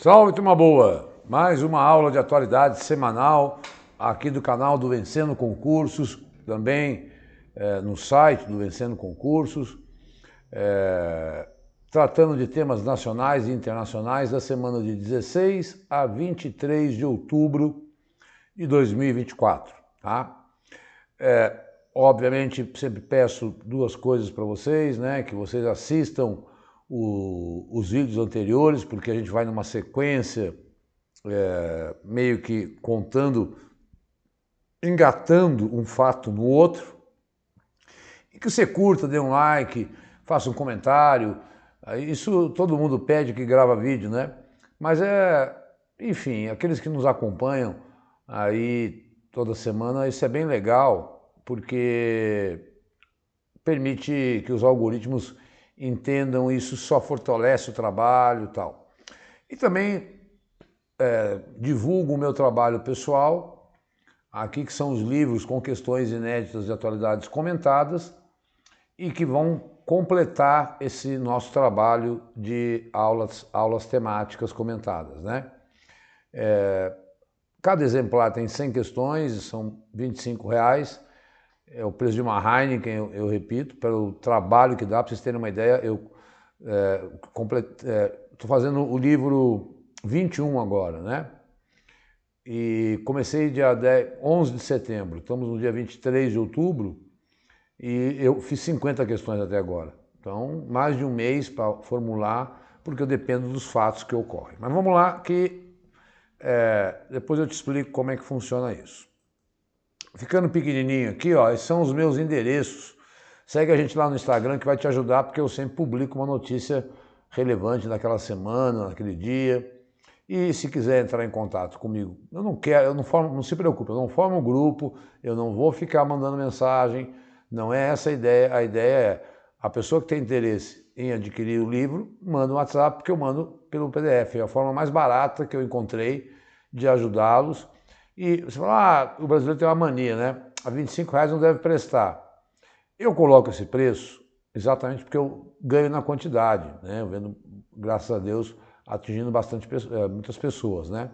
Salve, turma boa! Mais uma aula de atualidade semanal aqui do canal do Vencendo Concursos, também no site do Vencendo Concursos, tratando de temas nacionais e internacionais da semana de 16 a 23 de outubro de 2024. Tá? Obviamente, sempre peço duas coisas para vocês, né? Que vocês assistam os vídeos anteriores, porque a gente vai numa sequência meio que contando, engatando um fato no outro, e que você curta, dê um like, faça um comentário. Isso todo mundo pede que grava vídeo, né? Mas enfim, aqueles que nos acompanham aí toda semana, isso é bem legal, porque permite que os algoritmos entendam isso, só fortalece o trabalho e tal. E também divulgo o meu trabalho pessoal, aqui que são os livros com questões inéditas de atualidades comentadas e que vão completar esse nosso trabalho de aulas temáticas comentadas, né? Cada exemplar tem 100 questões, são R$25. É o preço de uma Heineken, eu repito, pelo trabalho que dá, para vocês terem uma ideia. Eu estou fazendo o livro 21 agora, né? E comecei dia 11 de setembro, estamos no dia 23 de outubro e eu fiz 50 questões até agora. Então, mais de um mês para formular, porque eu dependo dos fatos que ocorrem. Mas vamos lá, que depois eu te explico como é que funciona isso. Ficando pequenininho aqui, ó, esses são os meus endereços. Segue a gente lá no Instagram que vai te ajudar, porque eu sempre publico uma notícia relevante naquela semana, naquele dia. E se quiser entrar em contato comigo, eu não quero, eu não formo, não se preocupe, eu não formo um grupo, eu não vou ficar mandando mensagem, não é essa a ideia. A ideia é a pessoa que tem interesse em adquirir o livro, manda um WhatsApp, porque eu mando pelo PDF. É a forma mais barata que eu encontrei de ajudá-los. E você fala, o brasileiro tem uma mania, né? A R$25 não deve prestar. Eu coloco esse preço exatamente porque eu ganho na quantidade, né? Eu vendo, graças a Deus, atingindo muitas pessoas, né?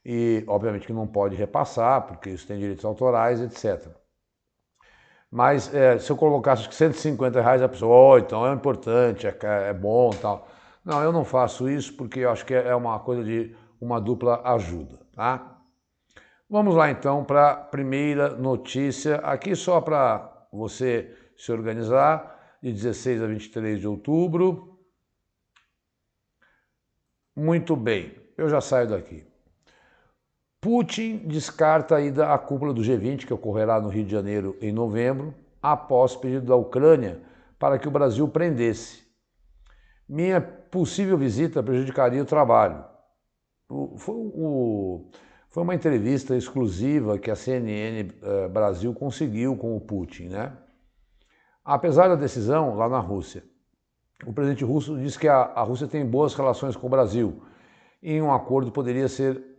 E, obviamente, que não pode repassar, porque isso tem direitos autorais, etc. Mas se eu colocasse acho que R$150, a pessoa, então é importante, é bom e tal. Não, eu não faço isso porque eu acho que é uma coisa de uma dupla ajuda, tá? Vamos lá então para a primeira notícia, aqui só para você se organizar, de 16 a 23 de outubro. Muito bem, eu já saio daqui. Putin descarta a ida à cúpula do G20, que ocorrerá no Rio de Janeiro em novembro, após pedido da Ucrânia para que o Brasil prendesse. Minha possível visita prejudicaria o trabalho. Foi uma entrevista exclusiva que a CNN Brasil conseguiu com o Putin, né? Apesar da decisão lá na Rússia, o presidente russo disse que a Rússia tem boas relações com o Brasil e um acordo poderia ser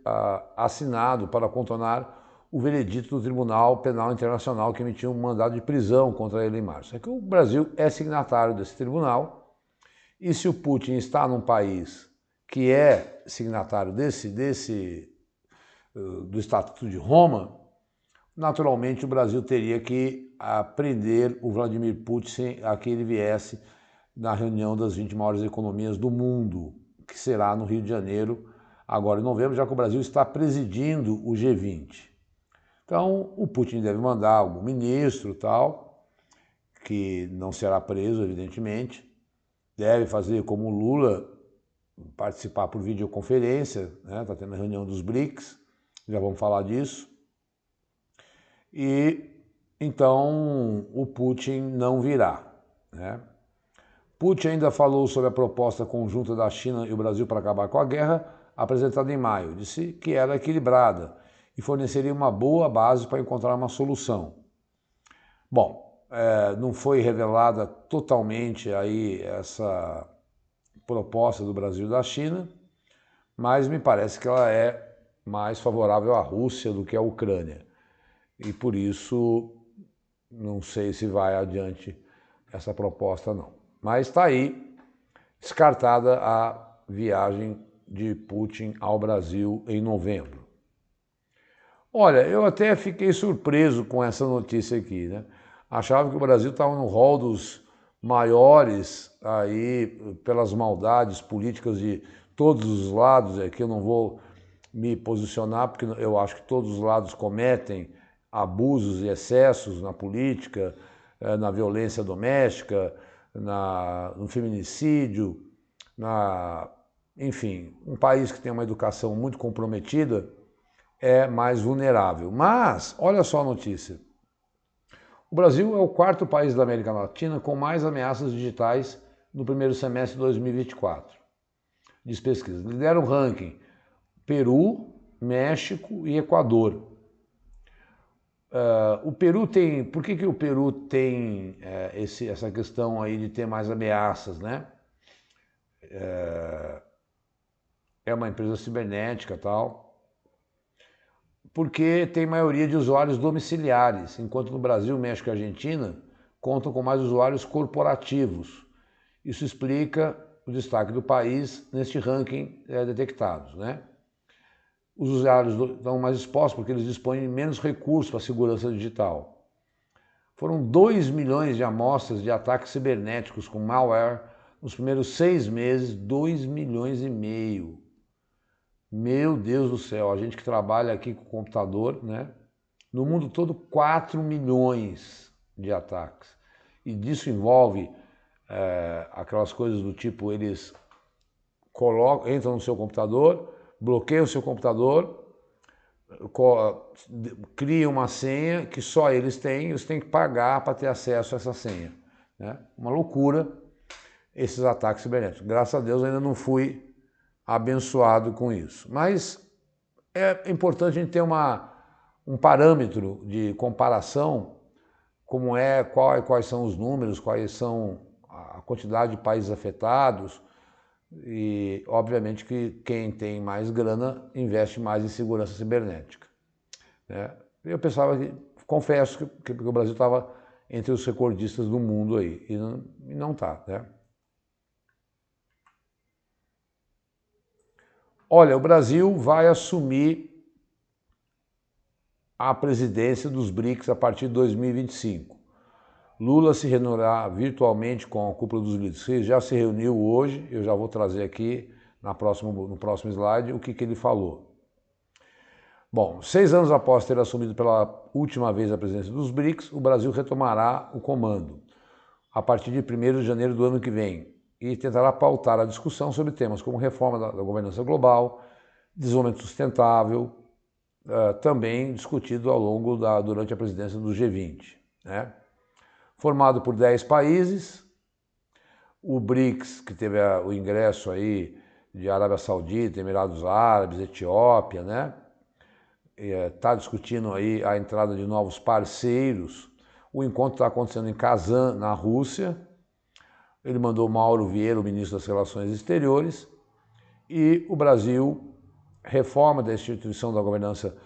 assinado para contornar o veredito do Tribunal Penal Internacional que emitiu um mandado de prisão contra ele em março. É que o Brasil é signatário desse tribunal e se o Putin está num país que é signatário do Estatuto de Roma, naturalmente o Brasil teria que prender o Vladimir Putin a que ele viesse na reunião das 20 maiores economias do mundo, que será no Rio de Janeiro, agora em novembro, já que o Brasil está presidindo o G20. Então, o Putin deve mandar algum ministro tal, que não será preso, evidentemente, deve fazer como o Lula, participar por videoconferência, né? Está tendo a reunião dos BRICS, já vamos falar disso. E então o Putin não virá, né? Putin ainda falou sobre a proposta conjunta da China e o Brasil para acabar com a guerra, apresentada em maio. Disse que era equilibrada e forneceria uma boa base para encontrar uma solução. Bom, não foi revelada totalmente aí essa proposta do Brasil e da China, mas me parece que ela é mais favorável à Rússia do que à Ucrânia. E por isso não sei se vai adiante essa proposta não. Mas está aí descartada a viagem de Putin ao Brasil em novembro. Olha, eu até fiquei surpreso com essa notícia aqui, né? Achava que o Brasil estava no rol dos maiores aí pelas maldades políticas de todos os lados, é que eu não vou me posicionar porque eu acho que todos os lados cometem abusos e excessos na política, na violência doméstica, no feminicídio, enfim, um país que tem uma educação muito comprometida é mais vulnerável. Mas, olha só a notícia. O Brasil é o quarto país da América Latina com mais ameaças digitais no primeiro semestre de 2024. Diz pesquisa. Lidera o ranking Peru, México e Equador. O Peru tem... Por que o Peru tem essa questão aí de ter mais ameaças, né? É uma empresa cibernética e tal. Porque tem maioria de usuários domiciliares, enquanto no Brasil, México e Argentina contam com mais usuários corporativos. Isso explica o destaque do país neste ranking detectados, né? Os usuários estão mais expostos porque eles dispõem de menos recursos para a segurança digital. Foram 2 milhões de amostras de ataques cibernéticos com malware nos primeiros 6 meses, 2 milhões e meio. Meu Deus do céu, a gente que trabalha aqui com computador, né? No mundo todo, 4 milhões de ataques. E disso envolve aquelas coisas do tipo, eles entram no seu computador, bloqueiam o seu computador, criam uma senha que só eles têm que pagar para ter acesso a essa senha, né? Uma loucura esses ataques cibernéticos. Graças a Deus ainda não fui abençoado com isso. Mas é importante a gente ter um parâmetro de comparação, como quais são os números, quais são a quantidade de países afetados e, obviamente, que quem tem mais grana investe mais em segurança cibernética, né? Eu pensava confesso que o Brasil estava entre os recordistas do mundo aí, e não está, né? Olha, o Brasil vai assumir a presidência dos BRICS a partir de 2025. Lula se reunirá virtualmente com a cúpula dos líderes. Já se reuniu hoje, eu já vou trazer aqui no próximo slide o que ele falou. Bom, 6 anos após ter assumido pela última vez a presidência dos BRICS, o Brasil retomará o comando a partir de 1º de janeiro do ano que vem e tentará pautar a discussão sobre temas como reforma da governança global, desenvolvimento sustentável, também discutido durante a presidência do G20, né? Formado por 10 países, o BRICS, que teve o ingresso aí de Arábia Saudita, Emirados Árabes, Etiópia, né? Está discutindo aí a entrada de novos parceiros. O encontro está acontecendo em Kazan, na Rússia. Ele mandou Mauro Vieira, o ministro das Relações Exteriores, e o Brasil reforma da instituição da governança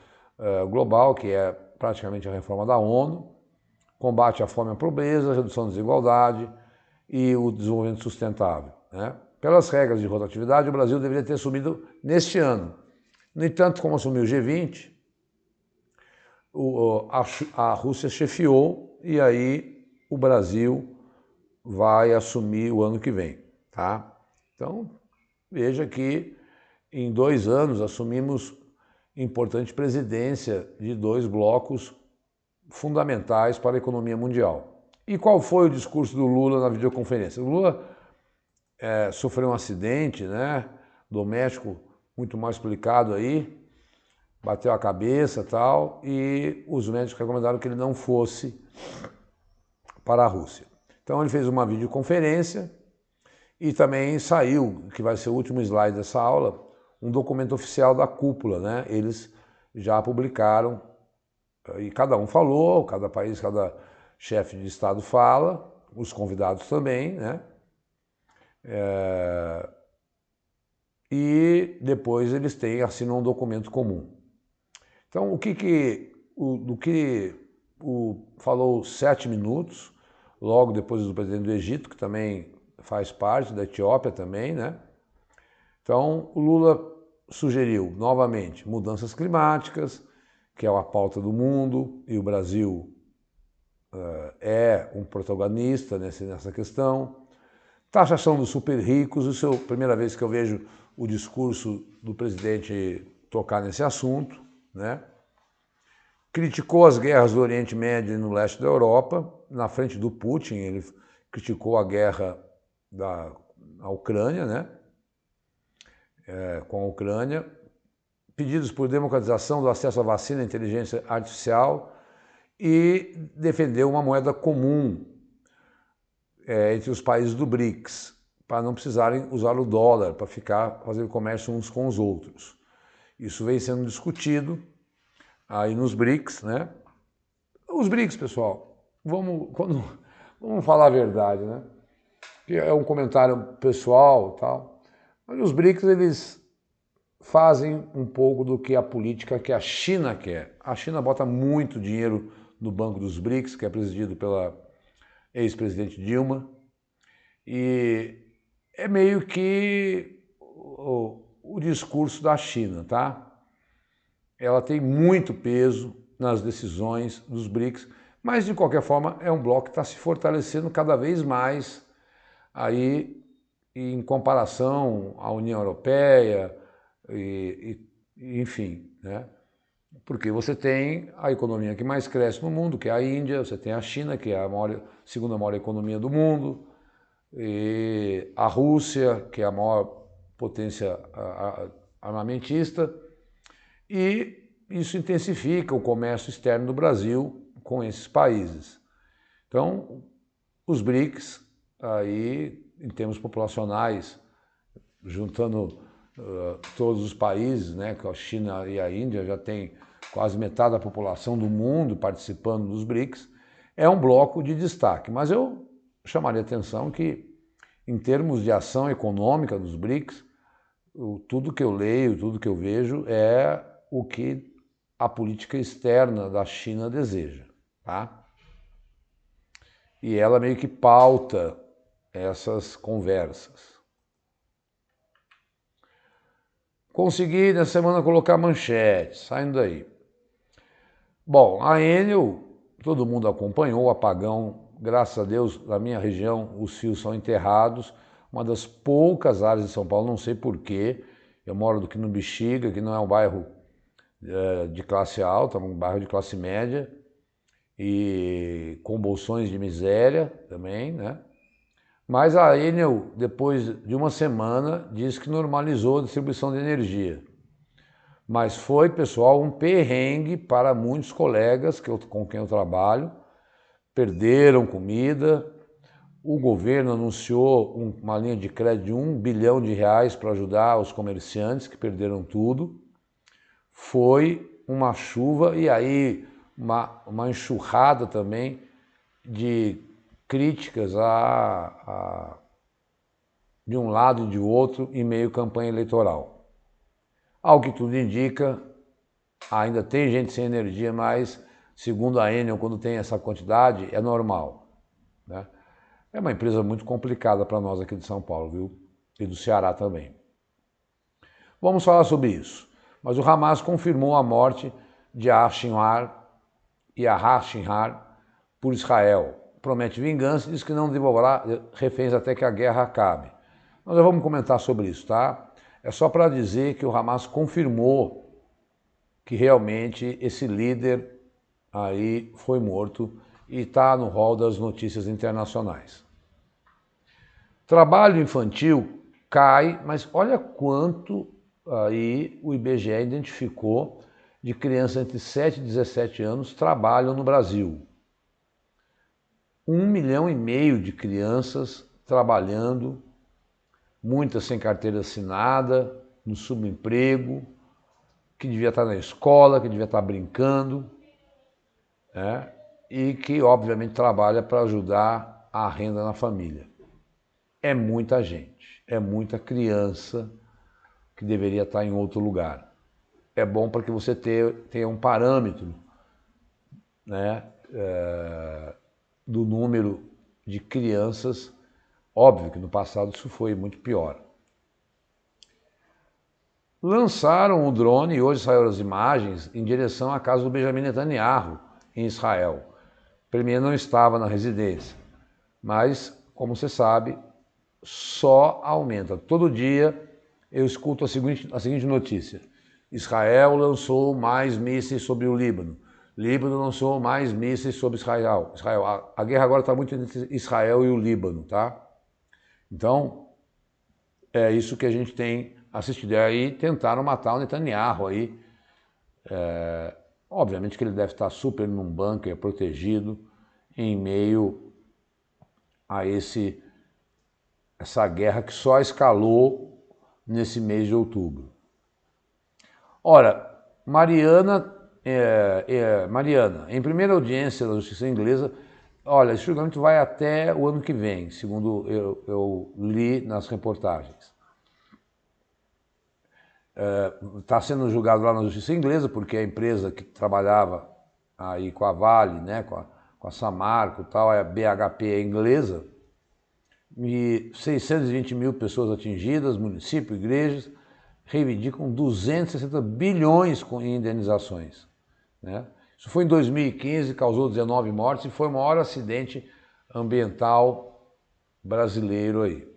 global, que é praticamente a reforma da ONU, combate à fome e à pobreza, redução da desigualdade e o desenvolvimento sustentável, né? Pelas regras de rotatividade, o Brasil deveria ter assumido neste ano. No entanto, como assumiu o G20, a Rússia chefiou e aí o Brasil vai assumir o ano que vem, tá? Então, veja que em 2 anos assumimos importante presidência de 2 blocos fundamentais para a economia mundial. E qual foi o discurso do Lula na videoconferência? O Lula sofreu um acidente, né, doméstico muito mal explicado aí, bateu a cabeça e tal, e os médicos recomendaram que ele não fosse para a Rússia. Então ele fez uma videoconferência e também saiu, que vai ser o último slide dessa aula, um documento oficial da cúpula, né? Eles já publicaram, e cada um falou, cada país, cada chefe de Estado fala, os convidados também, né? E depois eles assinam um documento comum. Então, falou 7 minutos, logo depois do presidente do Egito, que também faz parte, da Etiópia também, né? Então, o Lula sugeriu, novamente, mudanças climáticas, que é uma pauta do mundo, e o Brasil é um protagonista nessa questão. Taxação dos super ricos, isso é a primeira vez que eu vejo o discurso do presidente tocar nesse assunto, né? Criticou as guerras do Oriente Médio e no leste da Europa, na frente do Putin, ele criticou a guerra da Ucrânia, né? Com a Ucrânia, pedidos por democratização do acesso à vacina e inteligência artificial e defendeu uma moeda comum entre os países do BRICS, para não precisarem usar o dólar para fazer comércio uns com os outros. Isso vem sendo discutido aí nos BRICS, né? Os BRICS, pessoal, vamos falar a verdade, né? Que é um comentário pessoal e tal, mas os BRICS, eles fazem um pouco do que a política que a China quer. A China bota muito dinheiro no Banco dos BRICS, que é presidido pela ex-presidente Dilma, e é meio que o discurso da China, tá? Ela tem muito peso nas decisões dos BRICS, mas de qualquer forma é um bloco que está se fortalecendo cada vez mais aí em comparação à União Europeia, enfim, né? Porque você tem a economia que mais cresce no mundo, que é a Índia, você tem a China, que é a segunda maior economia do mundo, e a Rússia, que é a maior potência armamentista, e isso intensifica o comércio externo do Brasil com esses países. Então, os BRICS, aí, em termos populacionais, juntando todos os países, né, que a China e a Índia já tem quase metade da população do mundo participando dos BRICS, é um bloco de destaque. Mas eu chamaria a atenção que, em termos de ação econômica dos BRICS, tudo que eu leio, tudo que eu vejo é o que a política externa da China deseja, tá? E ela meio que pauta essas conversas. Consegui, nessa semana, colocar manchete, saindo daí. Bom, a Enel, todo mundo acompanhou o apagão, graças a Deus, na minha região, os fios são enterrados, uma das poucas áreas de São Paulo, não sei porquê, eu moro aqui no Bexiga, que não é um bairro de classe alta, é um bairro de classe média, e com bolsões de miséria também, né? Mas a Enel, depois de uma semana, disse que normalizou a distribuição de energia. Mas foi, pessoal, um perrengue para muitos colegas com quem eu trabalho. Perderam comida. O governo anunciou uma linha de crédito de R$1 bilhão para ajudar os comerciantes que perderam tudo. Foi uma chuva e aí uma enxurrada também de críticas de um lado e de outro em meio à campanha eleitoral. Ao que tudo indica, ainda tem gente sem energia, mas, segundo a Enel, quando tem essa quantidade, é normal, né? É uma empresa muito complicada para nós aqui de São Paulo, viu? E do Ceará também. Vamos falar sobre isso. Mas o Hamas confirmou a morte de Sinwar e Sinwar por Israel. Promete vingança e diz que não devolverá reféns até que a guerra acabe. Nós já vamos comentar sobre isso, tá? É só para dizer que o Hamas confirmou que realmente esse líder aí foi morto e está no rol das notícias internacionais. Trabalho infantil cai, mas olha quanto aí o IBGE identificou de crianças entre 7 e 17 anos trabalham no Brasil. 1,5 milhão de crianças trabalhando, muitas sem carteira assinada, no subemprego, que devia estar na escola, que devia estar brincando, né? E que obviamente trabalha para ajudar a renda na família. É muita gente, é muita criança que deveria estar em outro lugar. É bom para que você tenha um parâmetro, né, do número de crianças. Óbvio que no passado isso foi muito pior. lançaram o drone, e hoje saíram as imagens, em direção à casa do Benjamin Netanyahu, em Israel. O premier não estava na residência, mas, como você sabe, só aumenta. Todo dia eu escuto a seguinte notícia: Israel lançou mais mísseis sobre o Líbano. Líbano lançou mais mísseis sobre Israel. A guerra agora está muito entre Israel e o Líbano, tá? Então, é isso que a gente tem assistido. E aí tentaram matar o Netanyahu aí. Obviamente que ele deve estar super num bunker protegido em meio a essa guerra que só escalou nesse mês de outubro. Ora, Mariana, em primeira audiência da Justiça Inglesa, olha, esse julgamento vai até o ano que vem, segundo eu li nas reportagens. Está sendo julgado lá na Justiça Inglesa, porque a empresa que trabalhava aí com a Vale, né, com a Samarco e tal, a BHP é inglesa, e 620 mil pessoas atingidas, município, igrejas, reivindicam 260 bilhões em indenizações, né? Isso foi em 2015, causou 19 mortes e foi o maior acidente ambiental brasileiro aí,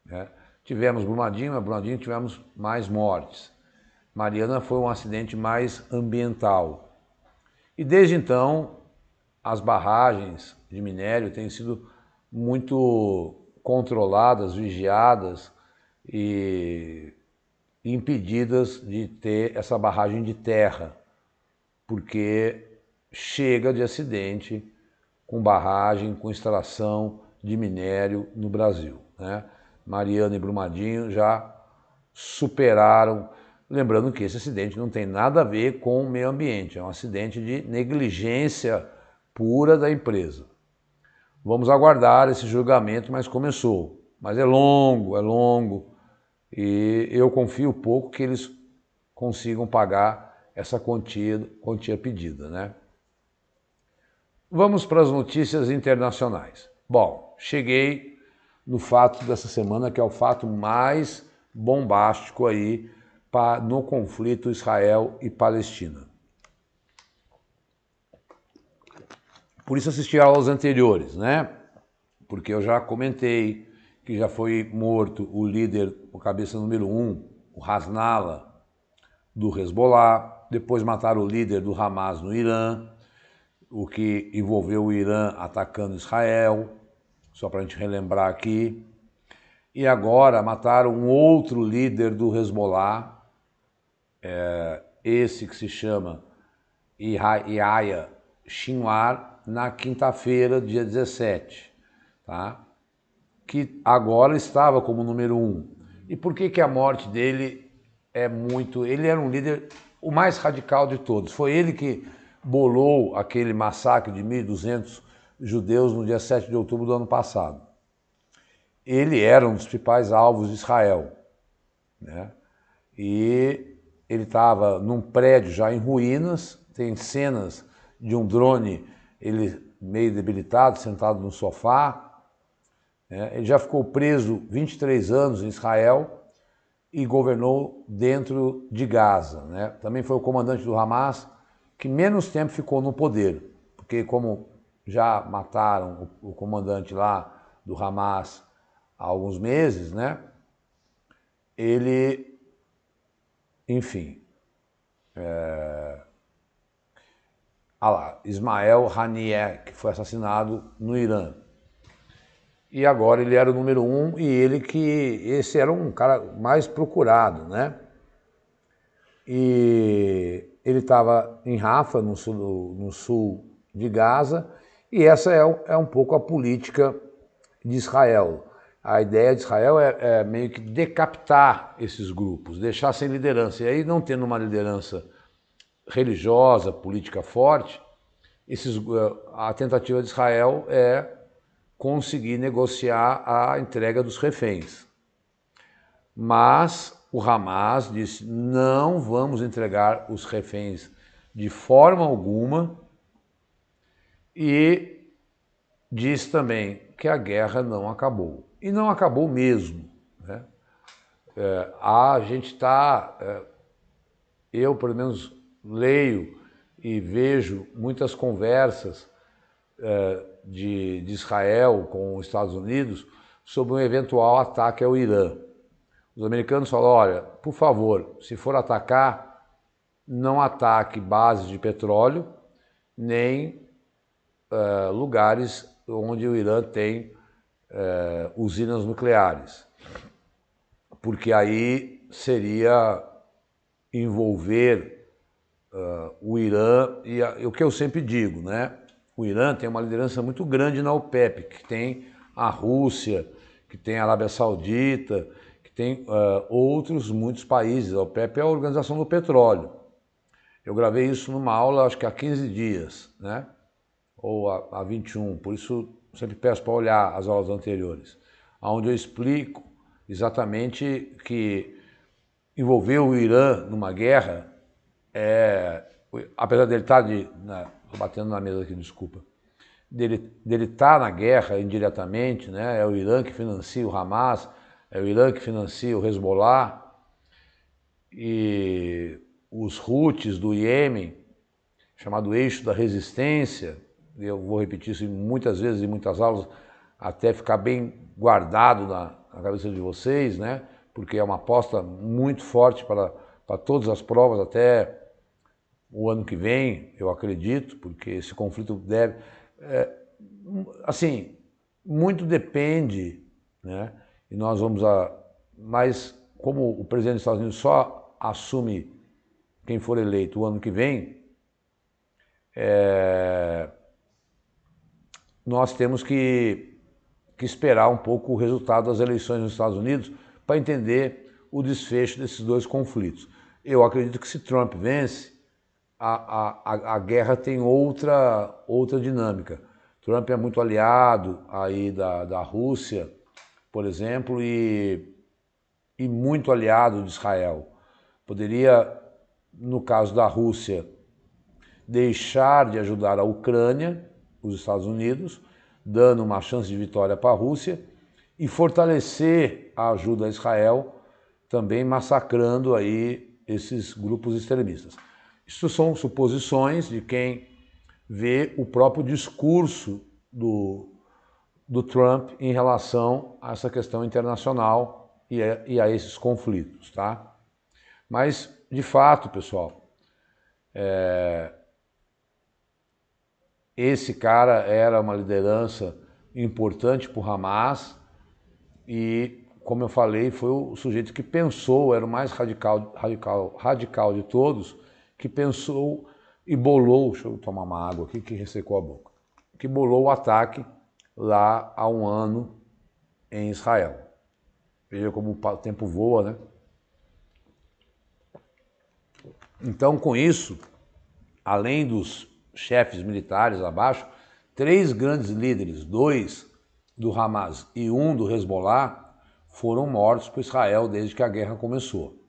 né? Tivemos Brumadinho, mas Brumadinho tivemos mais mortes. Mariana foi um acidente mais ambiental. E desde então, as barragens de minério têm sido muito controladas, vigiadas e impedidas de ter essa barragem de terra, porque chega de acidente com barragem, com extração de minério no Brasil, né? Mariana e Brumadinho já superaram, lembrando que esse acidente não tem nada a ver com o meio ambiente, é um acidente de negligência pura da empresa. Vamos aguardar esse julgamento, mas começou. Mas é longo, e eu confio pouco que eles consigam pagar essa quantia pedida, né? Vamos para as notícias internacionais. Bom, cheguei no fato dessa semana, que é o fato mais bombástico aí no conflito Israel e Palestina. Por isso assisti aos anteriores, né? Porque eu já comentei que já foi morto o líder, o cabeça número 1, o Hasnallah, do Hezbollah. Depois mataram o líder do Hamas no Irã, o que envolveu o Irã atacando Israel, só para a gente relembrar aqui. E agora mataram um outro líder do Hezbollah, esse que se chama Yahya Sinwar, na quinta-feira, dia 17, tá? Que agora estava como número 1. E por que a morte dele é muito... Ele era um líder, o mais radical de todos. Foi ele que bolou aquele massacre de 1.200 judeus no dia 7 de outubro do ano passado. Ele era um dos principais alvos de Israel, né? E ele estava num prédio já em ruínas, tem cenas de um drone, ele meio debilitado, sentado no sofá, né? Ele já ficou preso 23 anos em Israel e governou dentro de Gaza, né? Também foi o comandante do Hamas que menos tempo ficou no poder, porque como já mataram o comandante lá do Hamas há alguns meses, né? Ele, enfim, Ismael Haniyeh, que foi assassinado no Irã. E agora ele era o número 1 e esse era um cara mais procurado, né? E ele estava em Rafa, no sul de Gaza, e essa é um pouco a política de Israel. A ideia de Israel é meio que decapitar esses grupos, deixar sem liderança. E aí, não tendo uma liderança religiosa, política forte, a tentativa de Israel é conseguir negociar a entrega dos reféns. Mas o Hamas disse: não vamos entregar os reféns de forma alguma, e diz também que a guerra não acabou. E não acabou mesmo, né? A gente está eu pelo menos leio e vejo muitas conversas de Israel com os Estados Unidos sobre um eventual ataque ao Irã. Os americanos falam, olha, por favor, se for atacar, não ataque bases de petróleo, nem lugares onde o Irã tem usinas nucleares, porque aí seria envolver o Irã, e o que eu sempre digo, né? O Irã tem uma liderança muito grande na OPEP, que tem a Rússia, que tem a Arábia Saudita, que tem outros muitos países. A OPEP é a Organização do Petróleo. Eu gravei isso numa aula, acho que há 15 dias, né? Ou há 21, por isso sempre peço para olhar as aulas anteriores, onde eu explico exatamente que envolver o Irã numa guerra, apesar dele estar estou batendo na mesa aqui, desculpa, dele estar na guerra indiretamente, né? É o Irã que financia o Hamas, é o Irã que financia o Hezbollah, e os Houthis do Iêmen, chamado Eixo da Resistência. Eu vou repetir isso muitas vezes em muitas aulas, até ficar bem guardado na cabeça de vocês, né? Porque é uma aposta muito forte para todas as provas, até o ano que vem, eu acredito, porque esse conflito deve... assim, muito depende, né? E nós vamos mas como o presidente dos Estados Unidos só assume quem for eleito o ano que vem, nós temos que esperar um pouco o resultado das eleições nos Estados Unidos para entender o desfecho desses dois conflitos. Eu acredito que se Trump vence, a guerra tem outra dinâmica. Trump é muito aliado aí da Rússia, por exemplo, e muito aliado de Israel. Poderia, no caso da Rússia, deixar de ajudar a Ucrânia, os Estados Unidos, dando uma chance de vitória para a Rússia, e fortalecer a ajuda a Israel, também massacrando aí esses grupos extremistas. Isso são suposições de quem vê o próprio discurso do Trump em relação a essa questão internacional e a esses conflitos, tá? Mas, de fato, pessoal, esse cara era uma liderança importante para o Hamas e, como eu falei, foi o sujeito que pensou, era o mais radical de todos, que pensou e bolou, deixa eu tomar uma água aqui que ressecou a boca, que bolou o ataque lá há um ano em Israel. Veja como o tempo voa, né? Então, com isso, além dos chefes militares abaixo, 3 grandes líderes, 2 do Hamas e 1 do Hezbollah, foram mortos por Israel desde que a guerra começou.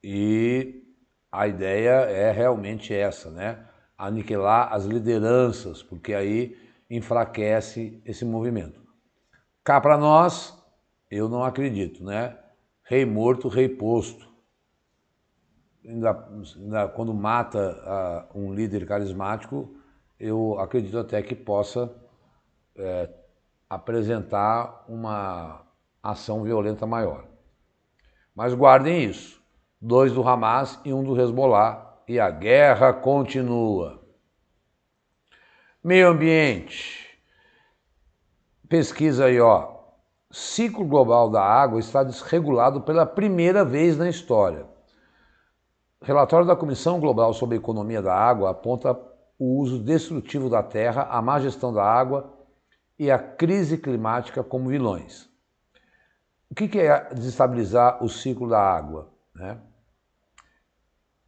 E a ideia é realmente essa, né? Aniquilar as lideranças, porque aí enfraquece esse movimento. Cá para nós, eu não acredito, né? Rei morto, rei posto. Ainda quando mata um líder carismático, eu acredito até que possa apresentar uma ação violenta maior. Mas guardem isso, 2 do Hamas e 1 do Hezbollah, e a guerra continua. Meio ambiente. Pesquisa aí, ó. Ciclo global da água está desregulado pela primeira vez na história. O relatório da Comissão Global sobre a Economia da Água aponta o uso destrutivo da terra, a má gestão da água e a crise climática como vilões. O que é desestabilizar o ciclo da água, né?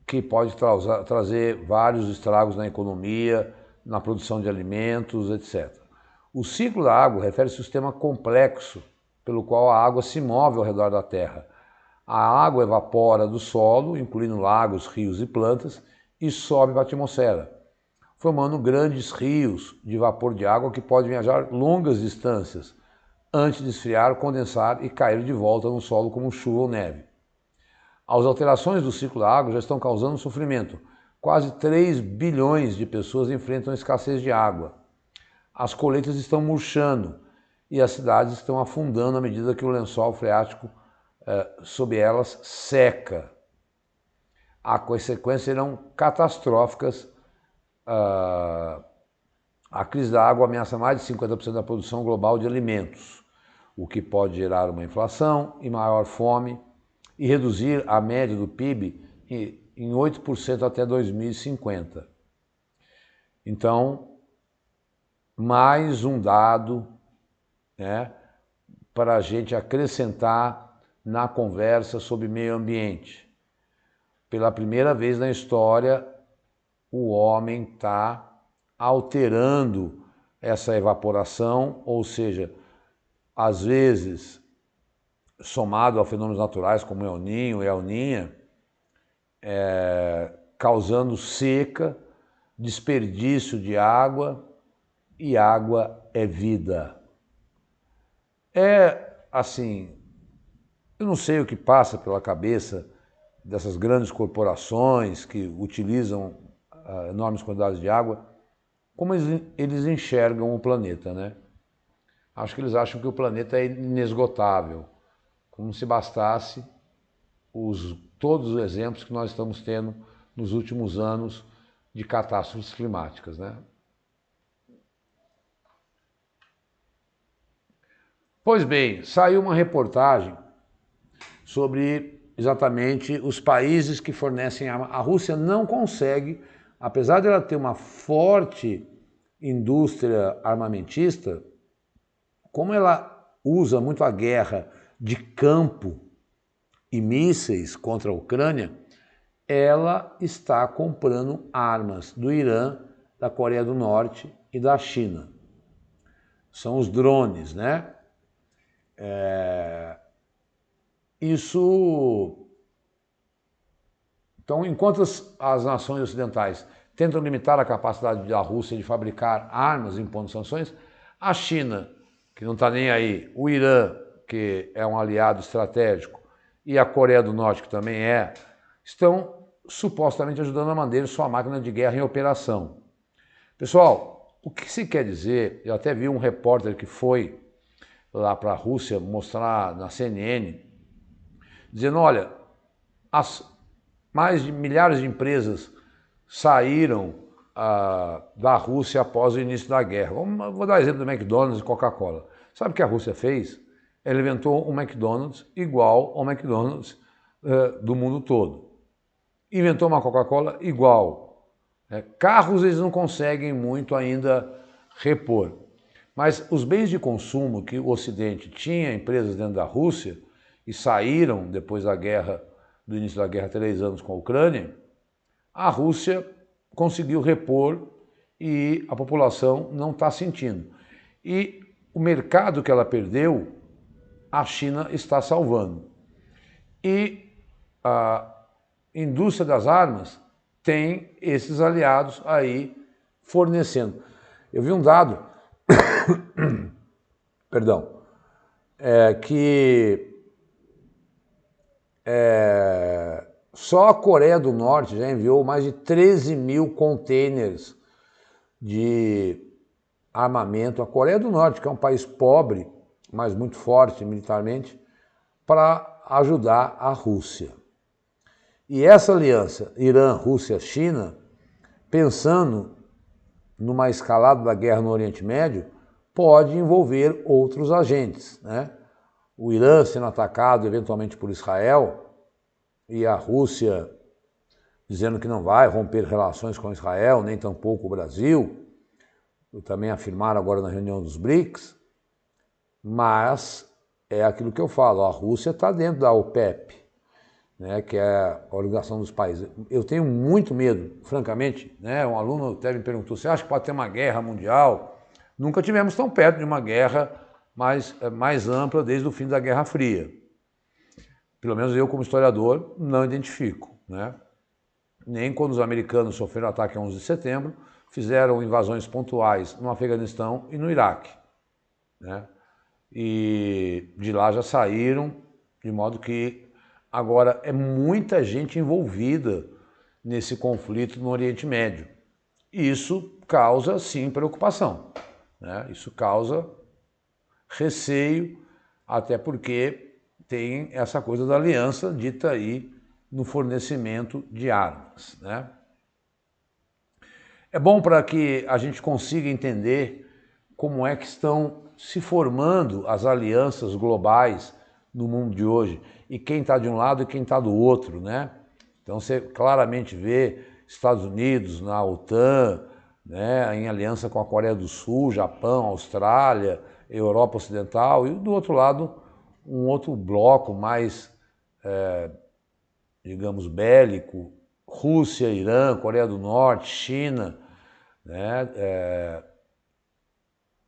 Que pode trazer vários estragos na economia, na produção de alimentos, etc. O ciclo da água refere-se a um sistema complexo pelo qual a água se move ao redor da terra. A água evapora do solo, incluindo lagos, rios e plantas, e sobe para a atmosfera, formando grandes rios de vapor de água que podem viajar longas distâncias antes de esfriar, condensar e cair de volta no solo como chuva ou neve. As alterações do ciclo da água já estão causando sofrimento. Quase 3 bilhões de pessoas enfrentam escassez de água. As colheitas estão murchando e as cidades estão afundando à medida que o lençol freático sob elas seca. As consequências serão catastróficas. A crise da água ameaça mais de 50% da produção global de alimentos, o que pode gerar uma inflação e maior fome e reduzir a média do PIB em 8% até 2050. Então, mais um dado, né, para a gente acrescentar na conversa sobre meio ambiente. Pela primeira vez na história, o homem está alterando essa evaporação, ou seja, às vezes, somado a fenômenos naturais como El Niño e El Niña, causando seca, desperdício de água, e água é vida. Assim, eu não sei o que passa pela cabeça dessas grandes corporações que utilizam enormes quantidades de água, como eles enxergam o planeta, né? Acho que eles acham que o planeta é inesgotável, como se bastasse todos os exemplos que nós estamos tendo nos últimos anos de catástrofes climáticas, né? Pois bem, saiu uma reportagem sobre exatamente os países que fornecem arma. A Rússia não consegue, apesar de ela ter uma forte indústria armamentista, como ela usa muito a guerra de campo e mísseis contra a Ucrânia, ela está comprando armas do Irã, da Coreia do Norte e da China. São os drones, né? Então, enquanto as nações ocidentais tentam limitar a capacidade da Rússia de fabricar armas impondo sanções, a China, que não está nem aí, o Irã, que é um aliado estratégico, e a Coreia do Norte, que também estão supostamente ajudando a manter sua máquina de guerra em operação. Pessoal, o que se quer dizer, eu até vi um repórter que foi lá para a Rússia mostrar na CNN, dizendo, olha, mais de milhares de empresas saíram da Rússia após o início da guerra. Vou dar exemplo do McDonald's e Coca-Cola. Sabe o que a Rússia fez? Ela inventou um McDonald's igual ao McDonald's do mundo todo. Inventou uma Coca-Cola igual. Carros eles não conseguem muito ainda repor. Mas os bens de consumo que o Ocidente tinha empresas dentro da Rússia e saíram depois da guerra, do início da guerra, 3 anos com a Ucrânia, a Rússia conseguiu repor e a população não está sentindo. E o mercado que ela perdeu, a China está salvando. E a indústria das armas tem esses aliados aí fornecendo. Eu vi um dado, perdão, que só a Coreia do Norte já enviou mais de 13 mil containers de armamento à Coreia do Norte, que é um país pobre, mas muito forte militarmente, para ajudar a Rússia. E essa aliança Irã, Rússia, China, pensando numa escalada da guerra no Oriente Médio, pode envolver outros agentes, né? O Irã sendo atacado eventualmente por Israel e a Rússia dizendo que não vai romper relações com Israel, nem tampouco o Brasil, também afirmaram agora na reunião dos BRICS, mas é aquilo que eu falo, a Rússia está dentro da OPEP, né, que é a Organização dos Países. Eu tenho muito medo, francamente, né, um aluno até me perguntou, você acha que pode ter uma guerra mundial? Nunca tivemos tão perto de uma guerra mais ampla desde o fim da Guerra Fria. Pelo menos eu, como historiador, não identifico, né? Nem quando os americanos sofreram ataque a 11 de setembro, fizeram invasões pontuais no Afeganistão e no Iraque, né? E de lá já saíram, de modo que Agora, é muita gente envolvida nesse conflito no Oriente Médio. E isso causa, sim, preocupação, né? Isso causa receio, até porque tem essa coisa da aliança dita aí no fornecimento de armas, né? É bom para que a gente consiga entender como é que estão se formando as alianças globais no mundo de hoje, e quem está de um lado e quem está do outro, né? Então você claramente vê Estados Unidos na OTAN, né, em aliança com a Coreia do Sul, Japão, Austrália, Europa Ocidental, e do outro lado um outro bloco mais, digamos, bélico, Rússia, Irã, Coreia do Norte, China, né,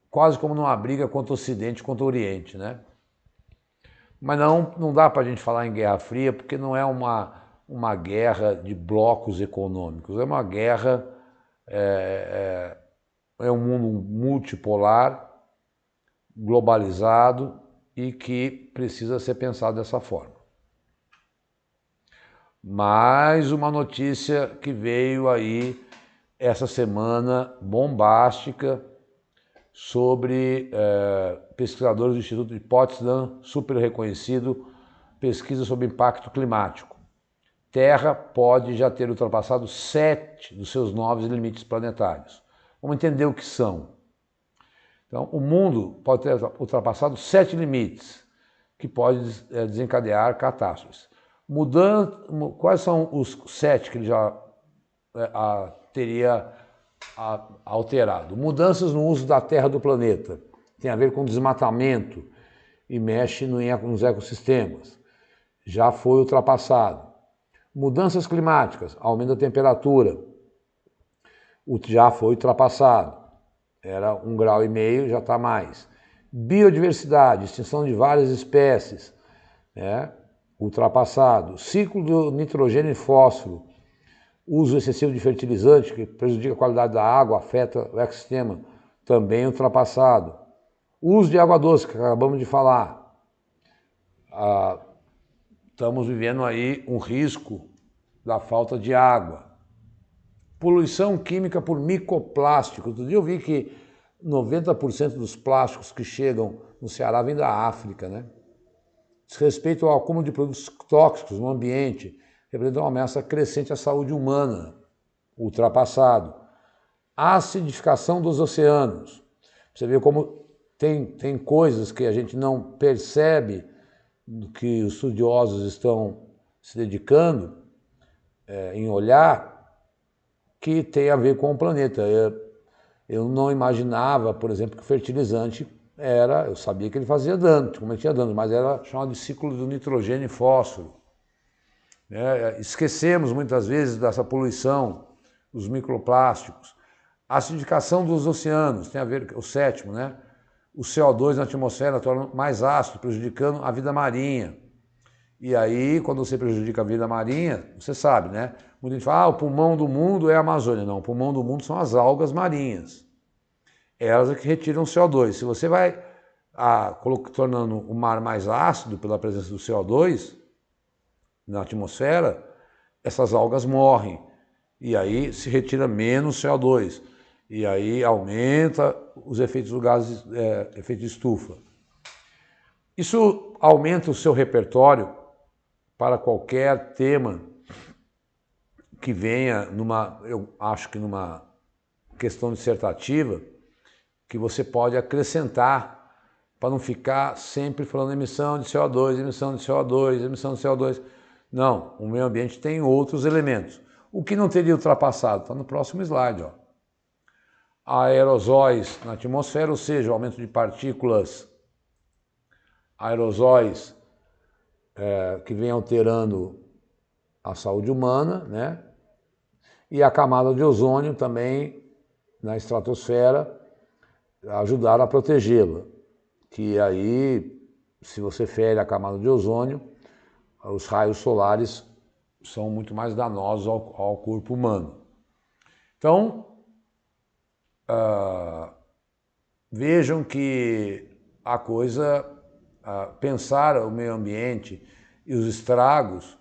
quase como numa briga contra o Ocidente, contra o Oriente, né? Mas não dá para a gente falar em Guerra Fria, porque não é uma guerra de blocos econômicos, é uma guerra, é um mundo multipolar, globalizado e que precisa ser pensado dessa forma. Mais uma notícia que veio aí essa semana, bombástica, sobre pesquisadores do Instituto de Potsdam, super reconhecido, pesquisa sobre impacto climático. Terra pode já ter ultrapassado 7 dos seus 9 limites planetários. Vamos entender o que são. Então, o mundo pode ter ultrapassado 7 limites, que pode desencadear catástrofes. Quais são os 7 que ele já teria alterado? Mudanças no uso da terra do planeta. Tem a ver com desmatamento e mexe nos ecossistemas. Já foi ultrapassado. Mudanças climáticas, aumento da temperatura. Já foi ultrapassado. Era 1,5 graus, já está mais. Biodiversidade, extinção de várias espécies, né? Ultrapassado. Ciclo do nitrogênio e fósforo, uso excessivo de fertilizantes, que prejudica a qualidade da água, afeta o ecossistema, também ultrapassado. Uso de água doce, que acabamos de falar. Estamos vivendo aí um risco da falta de água. Poluição química por microplásticos. Outro dia eu vi que 90% dos plásticos que chegam no Ceará vêm da África, né? Desrespeito ao acúmulo de produtos tóxicos no ambiente representa uma ameaça crescente à saúde humana, ultrapassado. Acidificação dos oceanos. Você vê como tem coisas que a gente não percebe que os estudiosos estão se dedicando em olhar, que tem a ver com o planeta. Eu não imaginava, por exemplo, que o fertilizante eu sabia que ele fazia dano, como ele tinha dano, mas era chamado de ciclo do nitrogênio e fósforo. Esquecemos muitas vezes dessa poluição, dos microplásticos. A acidificação dos oceanos, tem a ver, o sétimo, né? O CO2 na atmosfera torna mais ácido, prejudicando a vida marinha. E aí, quando você prejudica a vida marinha, você sabe, né? Muita gente fala, o pulmão do mundo é a Amazônia. Não, o pulmão do mundo são as algas marinhas. Elas é que retiram CO2. Se você vai tornando o mar mais ácido pela presença do CO2 na atmosfera, essas algas morrem. E aí se retira menos CO2. E aí aumenta os efeitos do gás, efeito de estufa. Isso aumenta o seu repertório para qualquer tema que venha eu acho que numa questão dissertativa, que você pode acrescentar para não ficar sempre falando emissão de CO2, emissão de CO2, emissão de CO2. Não, o meio ambiente tem outros elementos. O que não teria ultrapassado? Está no próximo slide. Ó. Aerosóis na atmosfera, ou seja, o aumento de partículas aerosóis que vem alterando a saúde humana, né? E a camada de ozônio também na estratosfera ajudar a protegê-la. Que aí, se você fere a camada de ozônio, os raios solares são muito mais danosos ao corpo humano. Então, vejam que a coisa, pensar o meio ambiente E os estragos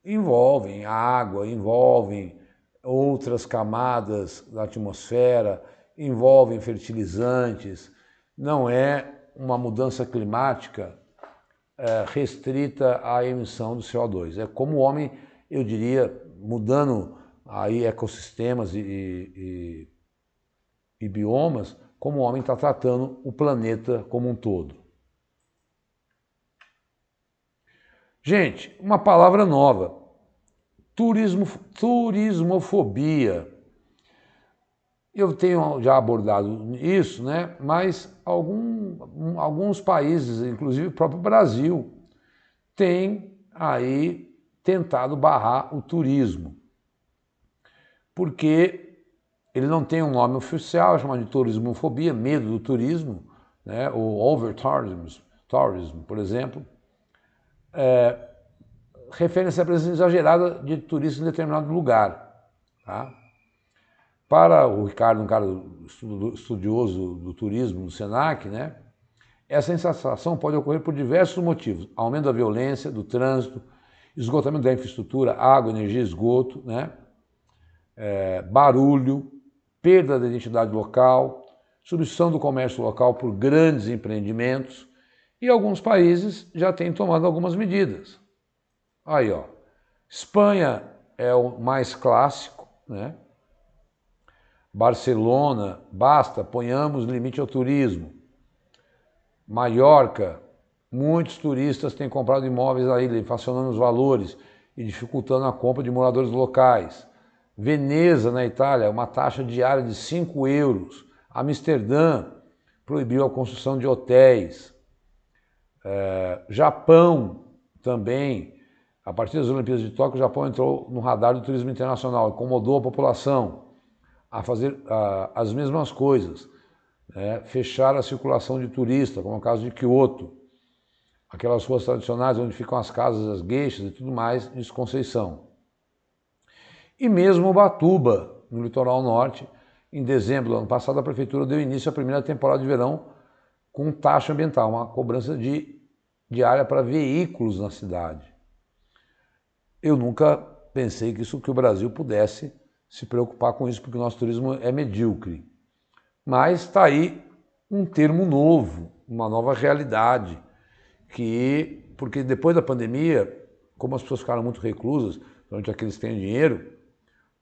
envolvem água, envolvem outras camadas da atmosfera, envolvem fertilizantes. Não é uma mudança climática restrita à emissão do CO2. É como o homem, eu diria, mudando aí ecossistemas e biomas, como o homem está tratando o planeta como um todo. Gente, uma palavra nova, turismofobia. Eu tenho já abordado isso, né? Mas alguns países, inclusive o próprio Brasil, têm aí tentado barrar o turismo, porque ele não tem um nome oficial, é chamado de turismofobia, medo do turismo, né? O over-tourism, por exemplo, refere-se à presença exagerada de turistas em determinado lugar. Tá? Para o Ricardo, um cara estudioso do turismo do Senac, né, essa insatisfação pode ocorrer por diversos motivos. Aumento da violência, do trânsito, esgotamento da infraestrutura, água, energia, esgoto, né, barulho, perda da identidade local, substituição do comércio local por grandes empreendimentos, e alguns países já têm tomado algumas medidas. Aí, ó, Espanha é o mais clássico, né? Barcelona, basta, ponhamos limite ao turismo. Maiorca, muitos turistas têm comprado imóveis na ilha, inflacionando os valores e dificultando a compra de moradores locais. Veneza, na Itália, uma taxa diária de 5 euros. Amsterdã proibiu a construção de hotéis. Japão também, a partir das Olimpíadas de Tóquio, o Japão entrou no radar do turismo internacional, incomodou a população a fazer as mesmas coisas, né? Fechar a circulação de turistas, como é o caso de Kyoto, aquelas ruas tradicionais onde ficam as casas das geishas e tudo mais, de Conceição. E mesmo Ubatuba, no litoral norte, em dezembro do ano passado, a prefeitura deu início à primeira temporada de verão com taxa ambiental, uma cobrança diária para veículos na cidade. Eu nunca pensei que o Brasil pudesse se preocupar com isso, porque o nosso turismo é medíocre. Mas está aí um termo novo, uma nova realidade, porque depois da pandemia, como as pessoas ficaram muito reclusas, durante aqueles que têm dinheiro,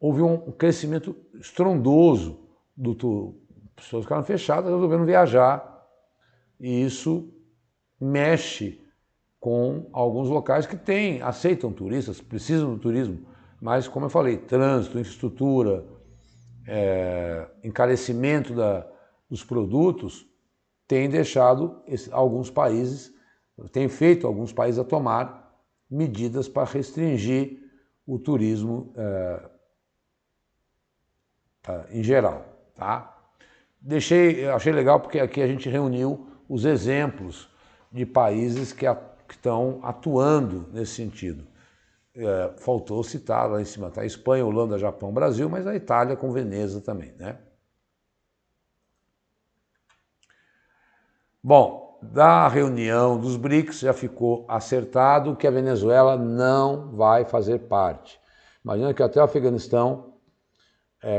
houve um crescimento estrondoso as pessoas ficaram fechadas, resolveram viajar, e isso mexe com alguns locais que aceitam turistas, precisam do turismo, mas, como eu falei, trânsito, infraestrutura, encarecimento dos produtos tem deixado alguns países, tem feito alguns países a tomar medidas para restringir o turismo em geral. Tá? Achei legal porque aqui a gente reuniu os exemplos de países que estão atuando nesse sentido. Faltou citar lá em cima, tá? Espanha, Holanda, Japão, Brasil, mas a Itália com Veneza também, né? Bom, da reunião dos BRICS já ficou acertado que a Venezuela não vai fazer parte. Imagina que até o Afeganistão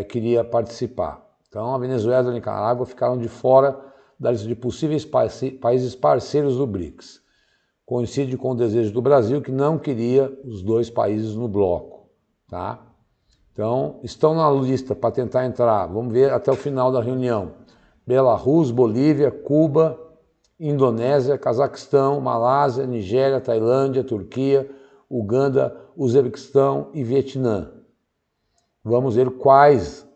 queria participar. Então a Venezuela e a Nicarágua ficaram de fora da lista de possíveis países parceiros do BRICS. Coincide com o desejo do Brasil, que não queria os dois países no bloco. Tá? Então, estão na lista para tentar entrar, vamos ver até o final da reunião, Belarus, Bolívia, Cuba, Indonésia, Cazaquistão, Malásia, Nigéria, Tailândia, Turquia, Uganda, Uzbequistão e Vietnã. Vamos ver quais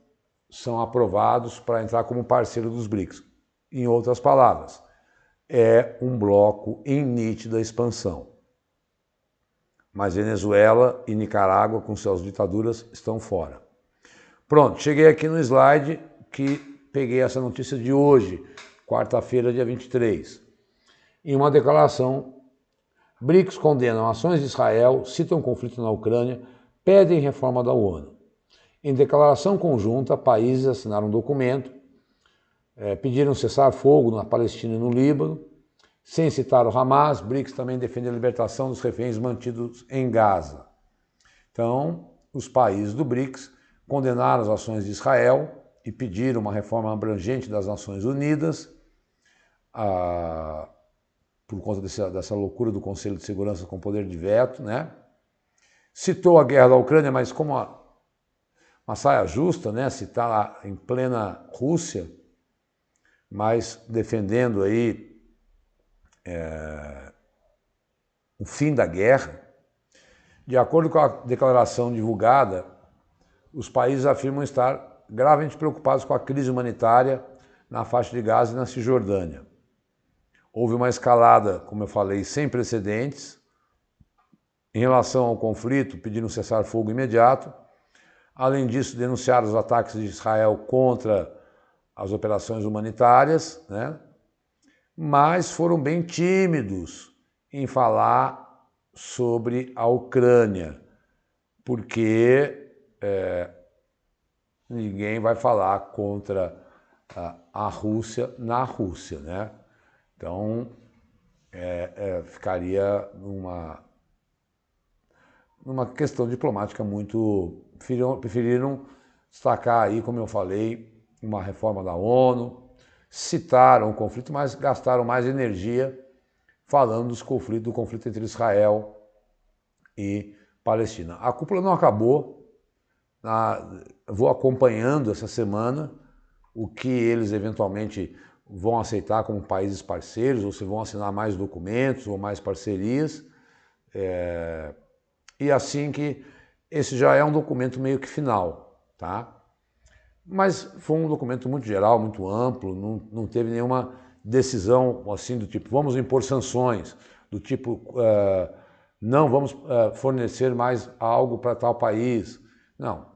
são aprovados para entrar como parceiro dos BRICS. Em outras palavras, é um bloco em nítida expansão. Mas Venezuela e Nicarágua, com suas ditaduras, estão fora. Pronto, cheguei aqui no slide que peguei essa notícia de hoje, quarta-feira, dia 23. Em uma declaração, BRICS condenam ações de Israel, citam conflito na Ucrânia, pedem reforma da ONU. Em declaração conjunta, países assinaram um documento, pediram cessar fogo na Palestina e no Líbano, Sem citar o Hamas, BRICS também defende a libertação dos reféns mantidos em Gaza. Então, os países do BRICS condenaram as ações de Israel e pediram uma reforma abrangente das Nações Unidas, por conta dessa loucura do Conselho de Segurança com poder de veto, né? Citou a guerra da Ucrânia, mas como uma saia justa, né? Citar lá em plena Rússia, mas defendendo aí o fim da guerra. De acordo com a declaração divulgada, os países afirmam estar gravemente preocupados com a crise humanitária na faixa de Gaza e na Cisjordânia. Houve uma escalada, como eu falei, sem precedentes em relação ao conflito, pedindo um cessar-fogo imediato. Além disso, denunciaram os ataques de Israel contra as operações humanitárias, né? Mas foram bem tímidos em falar sobre a Ucrânia, porque ninguém vai falar contra a Rússia na Rússia, né? Então, ficaria numa questão diplomática muito... Preferiram destacar aí, como eu falei, uma reforma da ONU, citaram o conflito, mas gastaram mais energia falando do conflito entre Israel e Palestina. A cúpula não acabou, vou acompanhando essa semana o que eles eventualmente vão aceitar como países parceiros, ou se vão assinar mais documentos ou mais parcerias. E assim que esse já é um documento meio que final, tá? Mas foi um documento muito geral, muito amplo, não teve nenhuma decisão assim do tipo, vamos impor sanções, do tipo, não vamos fornecer mais algo para tal país. Não,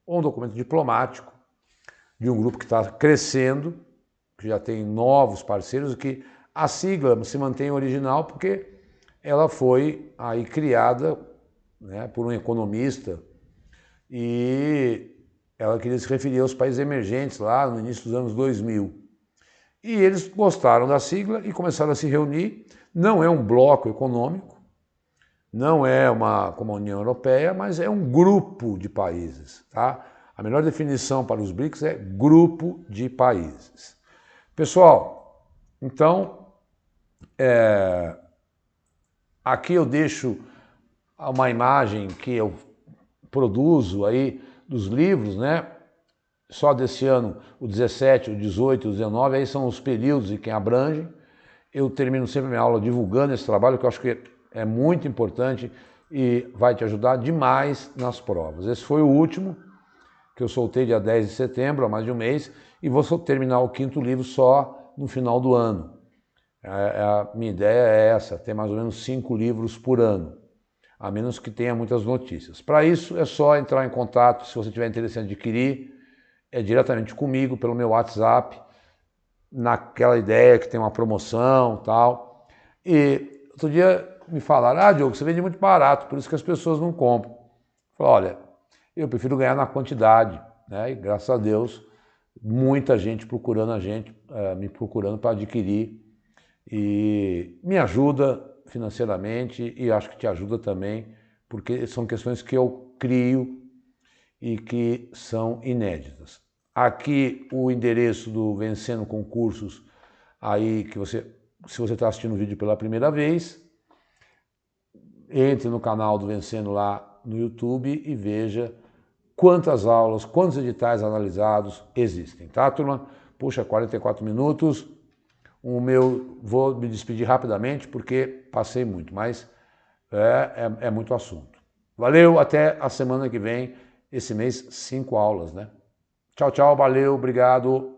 um documento diplomático de um grupo que está crescendo, que já tem novos parceiros, que a sigla se mantém original porque ela foi aí criada, né, por um economista e ela queria se referir aos países emergentes lá no início dos anos 2000. E eles gostaram da sigla e começaram a se reunir. Não é um bloco econômico, não é como a União Europeia, mas é um grupo de países, tá? A melhor definição para os BRICS é grupo de países. Pessoal, então, aqui eu deixo uma imagem que eu produzo aí dos livros, né? Só desse ano, o 17, o 18, o 19, aí são os períodos e quem abrange. Eu termino sempre minha aula divulgando esse trabalho, que eu acho que é muito importante e vai te ajudar demais nas provas. Esse foi o último, que eu soltei dia 10 de setembro, há mais de um mês, e vou terminar o 5º livro só no final do ano. A minha ideia é essa, ter mais ou menos 5 livros por ano, a menos que tenha muitas notícias. Para isso, é só entrar em contato, se você tiver interesse em adquirir, diretamente comigo, pelo meu WhatsApp, naquela ideia que tem uma promoção e tal. E outro dia me falaram, Diogo, você vende muito barato, por isso que as pessoas não compram. Eu falei, olha, eu prefiro ganhar na quantidade, né? E graças a Deus, muita gente procurando me procurando para adquirir, e me ajuda financeiramente e acho que te ajuda também, porque são questões que eu crio e que são inéditas. Aqui o endereço do Vencendo Concursos, aí que se você está assistindo o vídeo pela primeira vez, entre no canal do Vencendo lá no YouTube e veja quantas aulas, quantos editais analisados existem, tá, turma? Puxa, 44 minutos. Vou me despedir rapidamente porque passei muito, mas é muito assunto. Valeu, até a semana que vem. Esse mês, 5 aulas, né? Tchau, tchau, valeu, obrigado.